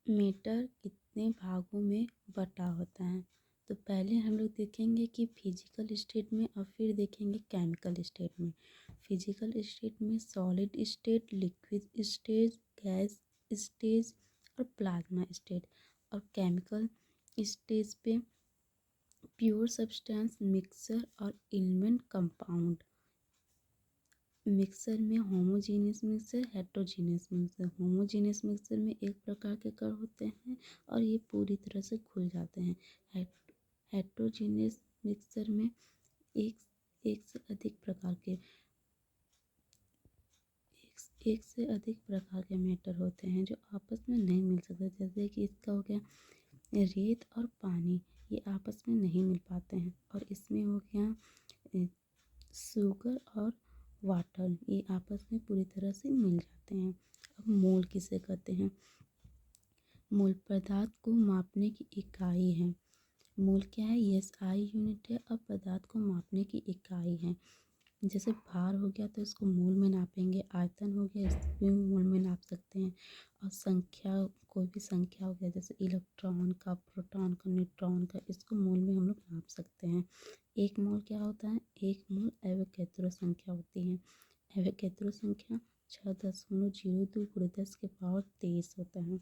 Metre कितने भागों में बटा होता है। तो पहले हम लोग देखेंगे कि फिजिकल स्टेट में और फिर देखेंगे केमिकल स्टेट में। फिजिकल स्टेट में solid state, liquid state, gas stage और प्लाज्मा स्टेट। और केमिकल स्टेज पे प्योर सब्सटेंस, मिक्सर और एलिमेंट कंपाउंड। मिक्सर में homogeneous mixer, heterogeneous mixer. Homogeneous mixer में एक प्रकार के कण होते हैं और ये पूरी तरह से घुल जाते हैं। हेट्रोजीनियस मिक्सर में एक एक से अधिक प्रकार के एक से अधिक प्रकार के मैटर होते हैं जो आपस में नहीं मिल सकते। जैसे कि इसका हो गया रेत और पानी, ये आपस में नहीं मिल पाते हैं। और इसमें हो गया शुगर और वाटर, ये आपस में पूरी तरह से मिल जाते हैं। अब मोल किसे कहते हैं? मोल पदार्थ को मापने की इकाई है। मोल क्या है? एसआई यूनिट है और पदार्थ को मापने की इकाई है। जैसे भार हो गया तो इसको मोल में नापेंगे, आयतन हो गया इसको भी मोल में नाप सकते हैं। और संख्या, कोई भी संख्या हो गया जैसे इलेक्ट्रॉन का, प्रोटॉन का, न्यूट्रॉन का, इसको मोल में हम लोग नाप सकते हैं। एक मोल क्या होता है? एक मोल एवोगैड्रो संख्या होती है। एवोगैड्रो संख्या 6.02 × 10⁻23 होता है।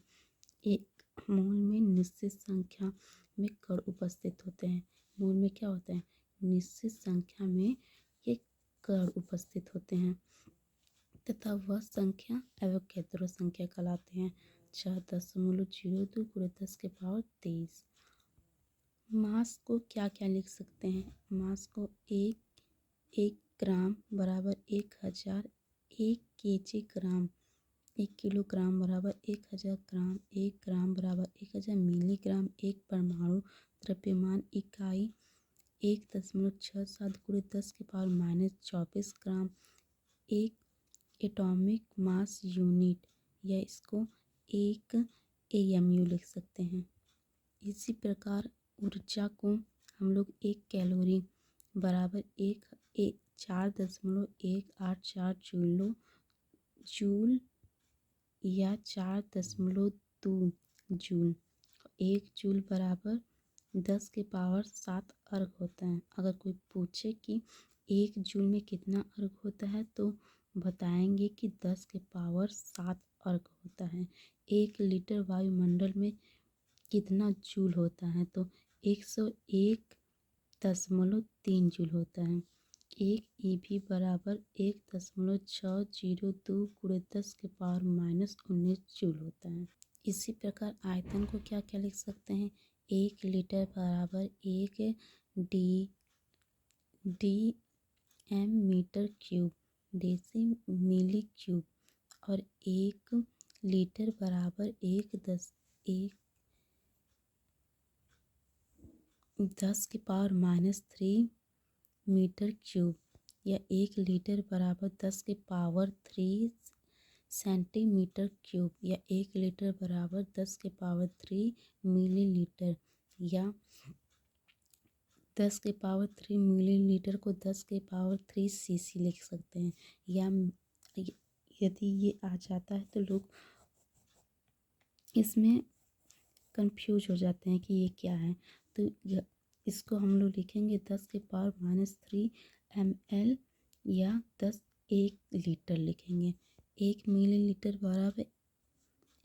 एक मोल में निश्चित संख्या में कण उपस्थित होते हैं। मोल में क्या होता है? निश्चित संख्या में ये कण उपस्थित होते हैं तथा वह संख्या एवोगैड्रो संख्या कहलाते हैं। 6.02 × 10⁻23। मास को क्या क्या लिख सकते हैं? मास को एक ग्राम बराबर 1000, 1 kg, 1 किलोग्राम बराबर 1000 ग्राम, 1 ग्राम बराबर 1000 मिलीग्राम, एक परमाणु द्रव्यमान इकाई 1.67 × 10⁻24 ग्राम, एक एटॉमिक मास यूनिट, या इसको एक एएमयू लिख सकते हैं। इसी प्रकार ऊर्जा को हम लोग 1 कैलोरी बराबर 4.184 जूल या 4.2 जूल। 1 जूल बराबर 10⁷ अर्घ होता है। अगर कोई पूछे कि 1 जूल में कितना अर्घ होता है तो बताएंगे कि 10⁷ अर्घ होता है। 1 लीटर वायुमंडल में कितना जूल होता है? तो 101.3 जूल होता है। 1 eV बराबर 1.602 × 10⁻−19 जूल होता है। इसी प्रकार आयतन को क्या क्या लिख सकते हैं? 1 लीटर बराबर 1 DM मीटर क्यूब, डेसी मिली क्यूब। और 1 लीटर बराबर 10⁻³ मीटर क्यूब, या 1 लीटर बराबर 10⁻³ सेंटीमीटर क्यूब, या 1 लीटर बराबर 10⁻³ मिलीलीटर, या 10⁻³ मिलीलीटर को 10⁻³ सीसी लिख सकते हैं। या यदि ये आ जाता है तो लोग इसमें कंफ्यूज हो जाते हैं कि ये क्या है। तो इसको हम लोग लिखेंगे 10⁻³ ml, या 1 लीटर लिखेंगे। 1 मिलीलीटर बराबर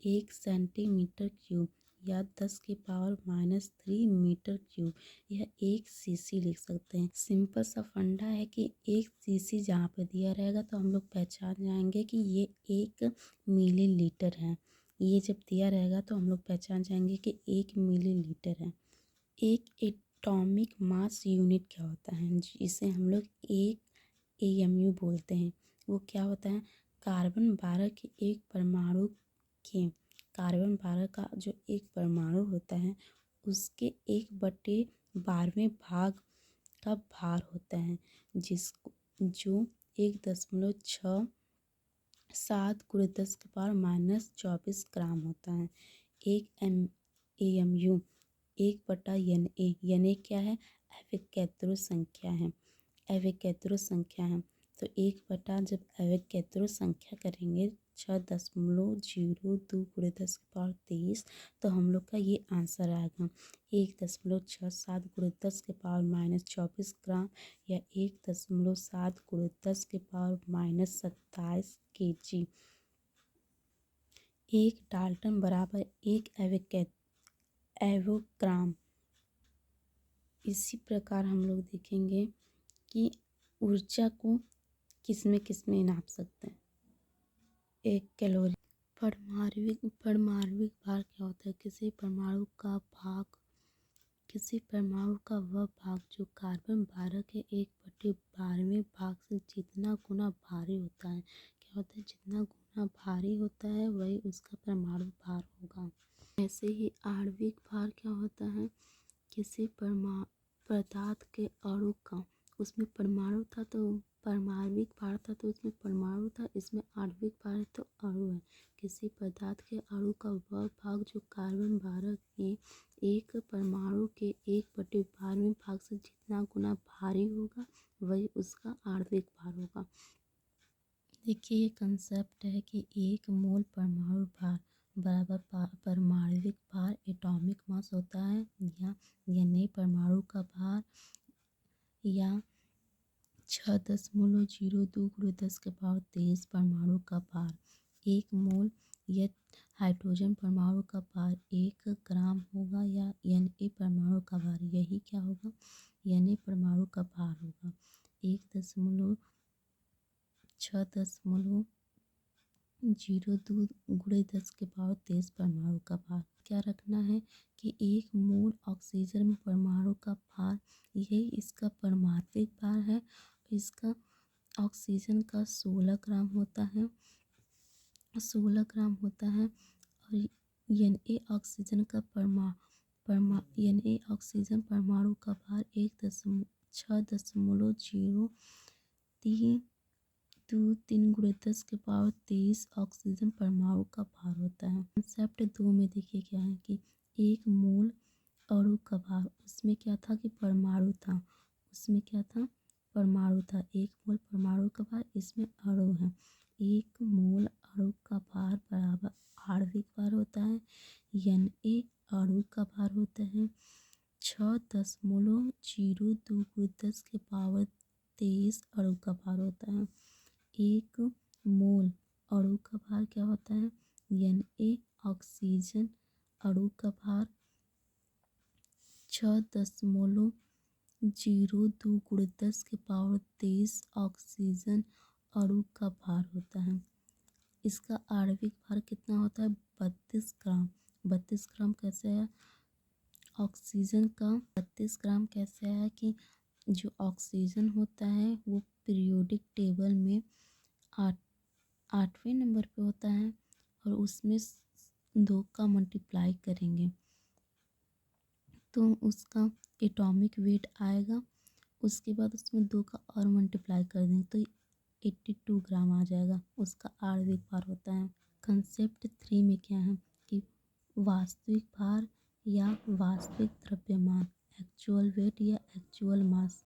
1 सेंटीमीटर क्यूब, या 10⁻³ मीटर क्यूब, यह 1 सीसी लिख सकते हैं। सिंपल सा फंडा है कि 1 सीसी जहाँ पे दिया रहेगा तो हम लोग पहचान जाएंगे कि ये 1 मिलीलीटर है। ये जब दिया रहेगा तो हम लोग पहचान जाएंगे कि 1 मिलीलीटर है। एक एटॉमिक मास यूनिट क्या होता है? जिसे हम लोग एक एएमयू बोलते हैं। वो क्या होता है? कार्बन 12 के एक परमाणु के कार्बन 12 का जो एक परमाणु होता है उसके 1/12वें भाग का भार होता है, जिसको जो 1.67 × 10⁻−24 ग्राम होता है। एक एएमयू 1/Na। Na क्या है? एवोगैड्रो संख्या है। एवोगैड्रो संख्या है तो 1 बटा जब एवोगैड्रो संख्या करेंगे 6.02 × 10⁻23। तो हम लोग का ये आंसर आएगा 1.67 × 10⁻24 ग्राम या 1.7 × 10⁻27 kg। एक डाल्टन बराबर एक एवोग्राम। इसी प्रकार हम लोग देखेंगे कि ऊर्जा को किस में नाप सकते हैं। एक कैलोरी। परमाणविक भार क्या होता है? किसी परमाणु का वह भाग जो कार्बन 12 के 1/12वें भाग से जितना गुना भारी होता है। क्या होता है? जितना गुना भारी होता है वही उसका परमाणु भार होगा। ऐसे ही आणविक भार क्या होता है? किसी पदार्थ के अणु का, उसमें परमाणु था तो परमाणविक भार था तो उसमें परमाणु था, इसमें आणविक भार है तो अणु है। किसी पदार्थ के अणु का वह भाग जो कार्बन 12 के एक परमाणु के 1/12वें भाग से जितना गुना भारी होगा वही उसका आणविक भार होगा। देखिए ये कंसेप्ट है कि एक मोल परमाणु भार बराबर परमाणविक भार एटॉमिक मास होता है, या यानी परमाणु का भार या 6.02 × 10⁻23 परमाणु का भार। एक मोल या हाइड्रोजन परमाणु का भार 1 ग्राम होगा, या Na परमाणु का भार, यही क्या होगा? Na परमाणु का भार होगा 6.02 × 10⁻23 परमाणु का भार। क्या रखना है कि एक मोल ऑक्सीजन में परमाणु का भार, यही इसका परमाणविक भार है। इसका ऑक्सीजन का 16 ग्राम होता है और Na ऑक्सीजन परमाणु का भार 6.023 × 10⁻23 ऑक्सीजन परमाणु का भार होता है। कंसेप्ट 2 में देखिए क्या है कि एक मोल अणु का भार, उसमें क्या था कि परमाणु था, एक मोल परमाणु का भार, इसमें अणु है। एक मोल अणु का भार बराबर आणविक भार होता है। Na अणु का भार होता है 6.02 × 10⁻23 अणु का भार होता है। एक मोल अणु का भार क्या होता है? Na ऑक्सीजन अणु का भार 6.02 × 10⁻23 ऑक्सीजन अणु का भार होता है। इसका आणविक भार कितना होता है? 32 ग्राम। 32 ग्राम कैसे है? ऑक्सीजन का 32 ग्राम कैसे है कि जो ऑक्सीजन होता है वो पीरियोडिक टेबल में 8वें नंबर पे होता है, और उसमें 2 का मल्टीप्लाई करेंगे तो उसका एटॉमिक वेट आएगा। उसके बाद उसमें 2 का और मल्टीप्लाई कर देंगे तो 82 ग्राम आ जाएगा, उसका आणविक भार होता है। कंसेप्ट 3 में क्या है कि वास्तविक भार या वास्तविक द्रव्यमान, एक्चुअल वेट या एक्चुअल मास।